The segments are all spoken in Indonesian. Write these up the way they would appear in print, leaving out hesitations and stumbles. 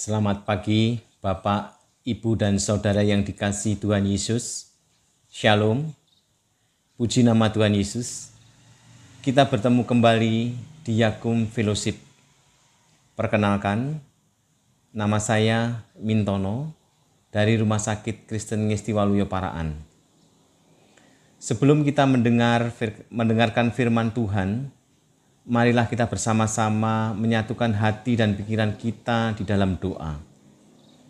Selamat pagi, Bapak, Ibu, dan Saudara yang dikasihi Tuhan Yesus. Shalom, puji nama Tuhan Yesus. Kita bertemu kembali di Yakum Fellowship. Perkenalkan, nama saya Mintono dari Rumah Sakit Kristen Ngesti Waluyo Paraan. Sebelum kita mendengarkan firman Tuhan, marilah kita bersama-sama menyatukan hati dan pikiran kita di dalam doa.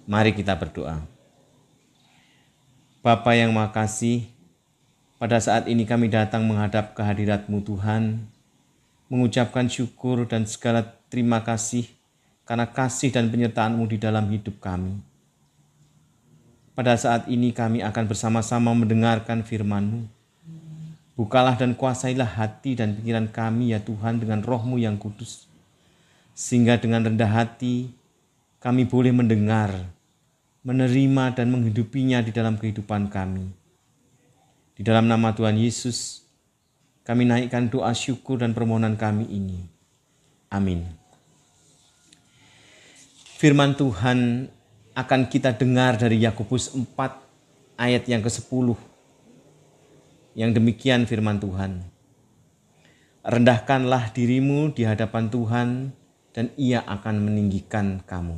Mari kita berdoa. Bapa yang Maha Kasih, pada saat ini kami datang menghadap kehadirat-Mu Tuhan, mengucapkan syukur dan segala terima kasih karena kasih dan penyertaan-Mu di dalam hidup kami. Pada saat ini kami akan bersama-sama mendengarkan firman-Mu. Bukalah dan kuasailah hati dan pikiran kami ya Tuhan dengan Roh-Mu yang kudus. Sehingga dengan rendah hati kami boleh mendengar, menerima dan menghidupinya di dalam kehidupan kami. Di dalam nama Tuhan Yesus, kami naikkan doa syukur dan permohonan kami ini. Amin. Firman Tuhan akan kita dengar dari Yakobus 4 ayat yang ke-10. Yang demikian firman Tuhan. Rendahkanlah dirimu di hadapan Tuhan dan Ia akan meninggikan kamu.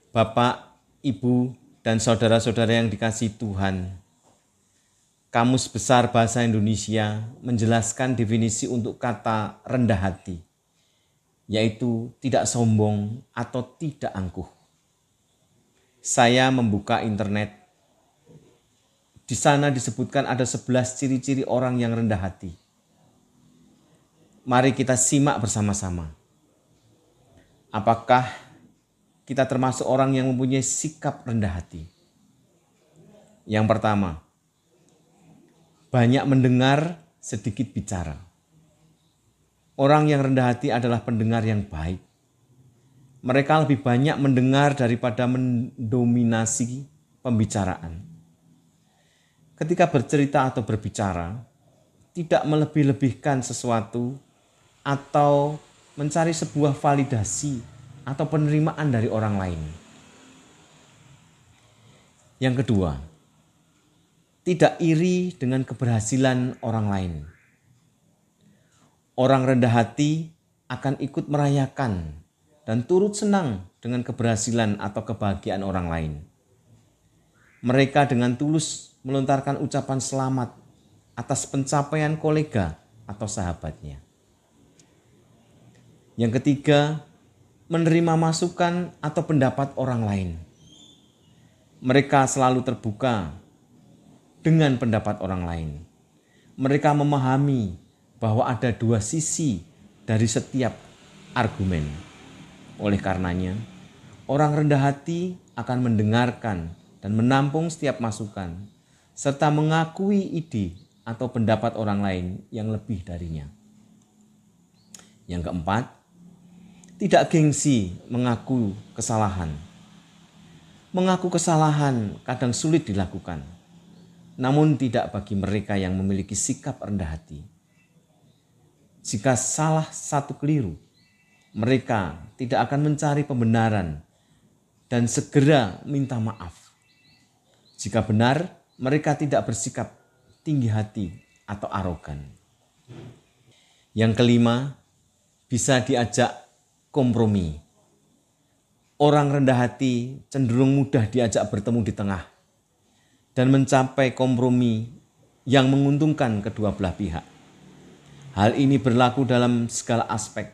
Bapak, Ibu, dan saudara-saudara yang dikasihi Tuhan, Kamus Besar Bahasa Indonesia menjelaskan definisi untuk kata rendah hati, yaitu tidak sombong atau tidak angkuh. Saya membuka internet. Di sana disebutkan ada 11 ciri-ciri orang yang rendah hati. Mari kita simak bersama-sama. Apakah kita termasuk orang yang mempunyai sikap rendah hati? Yang pertama, banyak mendengar, sedikit bicara. Orang yang rendah hati adalah pendengar yang baik. Mereka lebih banyak mendengar daripada mendominasi pembicaraan. Ketika bercerita atau berbicara, tidak melebih-lebihkan sesuatu atau mencari sebuah validasi atau penerimaan dari orang lain. Yang kedua, tidak iri dengan keberhasilan orang lain. Orang rendah hati akan ikut merayakan dan turut senang dengan keberhasilan atau kebahagiaan orang lain. Mereka dengan tulus melontarkan ucapan selamat atas pencapaian kolega atau sahabatnya. Yang ketiga, menerima masukan atau pendapat orang lain. Mereka selalu terbuka dengan pendapat orang lain. Mereka memahami bahwa ada dua sisi dari setiap argumen. Oleh karenanya, orang rendah hati akan mendengarkan dan menampung setiap masukan, serta mengakui ide atau pendapat orang lain yang lebih darinya. Yang keempat, tidak gengsi mengaku kesalahan. Mengaku kesalahan kadang sulit dilakukan, namun tidak bagi mereka yang memiliki sikap rendah hati. Jika salah satu keliru, mereka tidak akan mencari pembenaran dan segera minta maaf. Jika benar, mereka tidak bersikap tinggi hati atau arogan. Yang kelima, bisa diajak kompromi. Orang rendah hati cenderung mudah diajak bertemu di tengah dan mencapai kompromi yang menguntungkan kedua belah pihak. Hal ini berlaku dalam segala aspek,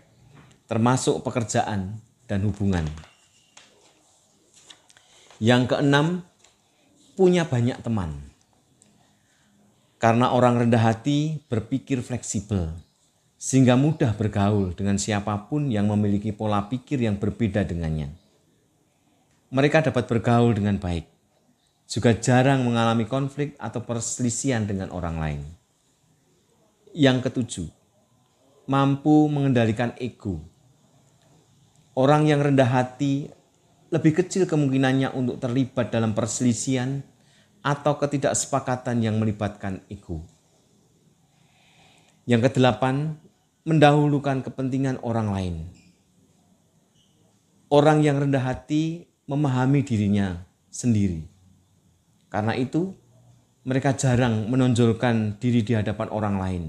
termasuk pekerjaan dan hubungan. Yang keenam, punya banyak teman. Karena orang rendah hati berpikir fleksibel, sehingga mudah bergaul dengan siapapun yang memiliki pola pikir yang berbeda dengannya. Mereka dapat bergaul dengan baik, juga jarang mengalami konflik atau perselisihan dengan orang lain. Yang ketujuh, mampu mengendalikan ego. Orang yang rendah hati lebih kecil kemungkinannya untuk terlibat dalam perselisihan atau ketidaksepakatan yang melibatkan ego. Yang kedelapan, mendahulukan kepentingan orang lain. Orang yang rendah hati memahami dirinya sendiri. Karena itu, mereka jarang menonjolkan diri di hadapan orang lain.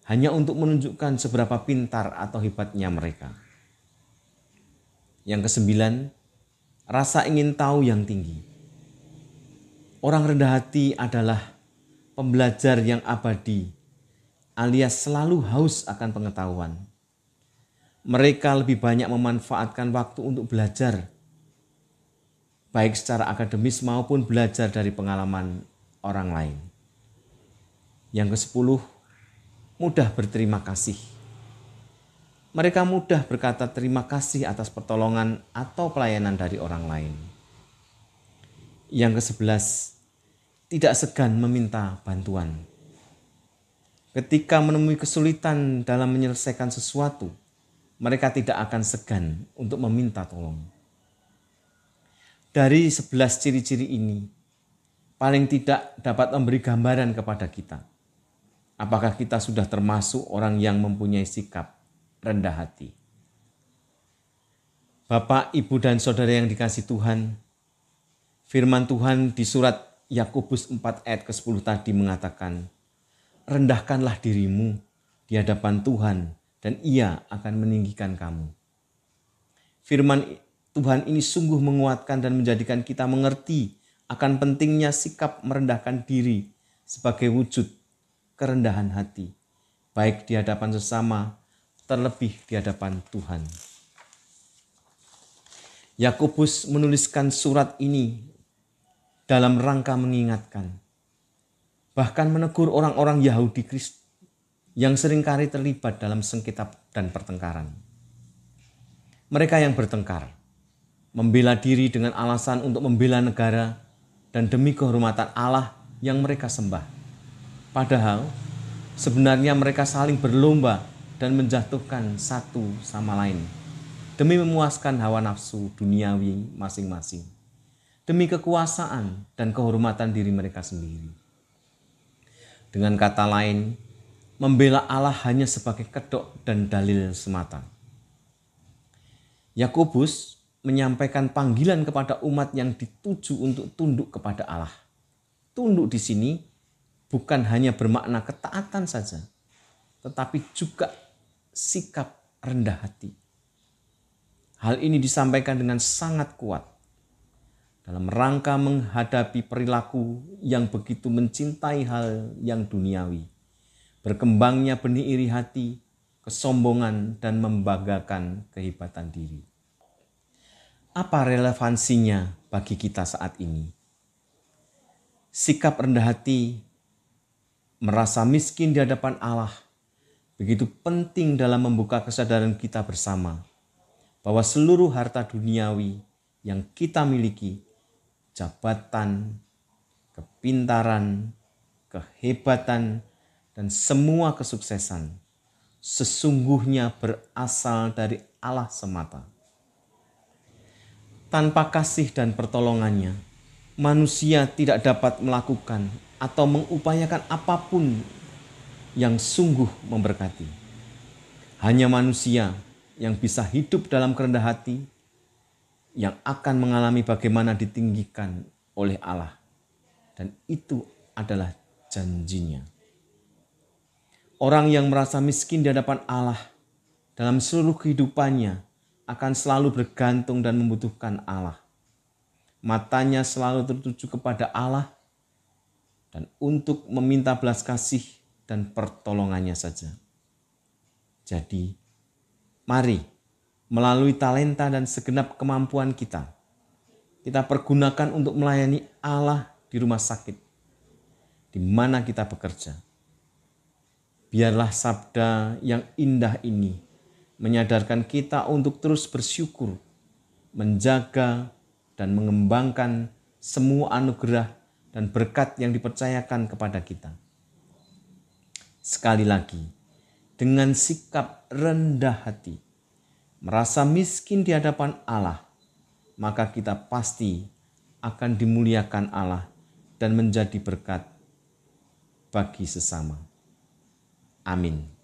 Hanya untuk menunjukkan seberapa pintar atau hebatnya mereka. Yang kesembilan, rasa ingin tahu yang tinggi. Orang rendah hati adalah pembelajar yang abadi, alias selalu haus akan pengetahuan. Mereka lebih banyak memanfaatkan waktu untuk belajar, baik secara akademis maupun belajar dari pengalaman orang lain. Yang ke-10, mudah berterima kasih. Mereka mudah berkata terima kasih atas pertolongan atau pelayanan dari orang lain. Yang ke-11, tidak segan meminta bantuan. Ketika menemui kesulitan dalam menyelesaikan sesuatu, mereka tidak akan segan untuk meminta tolong. Dari 11 ciri-ciri ini, paling tidak dapat memberi gambaran kepada kita. Apakah kita sudah termasuk orang yang mempunyai sikap rendah hati? Bapak, Ibu, dan Saudara yang dikasihi Tuhan, firman Tuhan di surat Yakobus 4 ayat ke-10 tadi mengatakan, rendahkanlah dirimu di hadapan Tuhan dan Ia akan meninggikan kamu. Firman Tuhan ini sungguh menguatkan dan menjadikan kita mengerti akan pentingnya sikap merendahkan diri sebagai wujud kerendahan hati, baik di hadapan sesama, terlebih di hadapan Tuhan. Yakobus menuliskan surat ini dalam rangka mengingatkan, bahkan menegur orang-orang Yahudi Kristen yang seringkali terlibat dalam sengketa dan pertengkaran. Mereka yang bertengkar, membela diri dengan alasan untuk membela negara dan demi kehormatan Allah yang mereka sembah. Padahal sebenarnya mereka saling berlomba dan menjatuhkan satu sama lain demi memuaskan hawa nafsu duniawi masing-masing, demi kekuasaan dan kehormatan diri mereka sendiri. Dengan kata lain, membela Allah hanya sebagai kedok dan dalil semata. Yakobus menyampaikan panggilan kepada umat yang dituju untuk tunduk kepada Allah. Tunduk di sini bukan hanya bermakna ketaatan saja, tetapi juga sikap rendah hati. Hal ini disampaikan dengan sangat kuat dalam rangka menghadapi perilaku yang begitu mencintai hal yang duniawi, berkembangnya benih iri hati, kesombongan, dan membanggakan kehebatan diri. Apa relevansinya bagi kita saat ini? Sikap rendah hati, merasa miskin di hadapan Allah, begitu penting dalam membuka kesadaran kita bersama bahwa seluruh harta duniawi yang kita miliki, jabatan, kepintaran, kehebatan, dan semua kesuksesan sesungguhnya berasal dari Allah semata. Tanpa kasih dan pertolongannya, manusia tidak dapat melakukan atau mengupayakan apapun yang sungguh memberkati. Hanya manusia yang bisa hidup dalam kerendahan hati yang akan mengalami bagaimana ditinggikan oleh Allah. Dan itu adalah janjinya. Orang yang merasa miskin di hadapan Allah dalam seluruh kehidupannya akan selalu bergantung dan membutuhkan Allah. Matanya selalu tertuju kepada Allah dan untuk meminta belas kasih dan pertolongannya saja. Jadi, mari melalui talenta dan segenap kemampuan kita pergunakan untuk melayani Allah di rumah sakit, di mana kita bekerja. Biarlah sabda yang indah ini menyadarkan kita untuk terus bersyukur, menjaga dan mengembangkan semua anugerah dan berkat yang dipercayakan kepada kita. Sekali lagi, dengan sikap rendah hati, merasa miskin di hadapan Allah, maka kita pasti akan dimuliakan Allah dan menjadi berkat bagi sesama. Amin.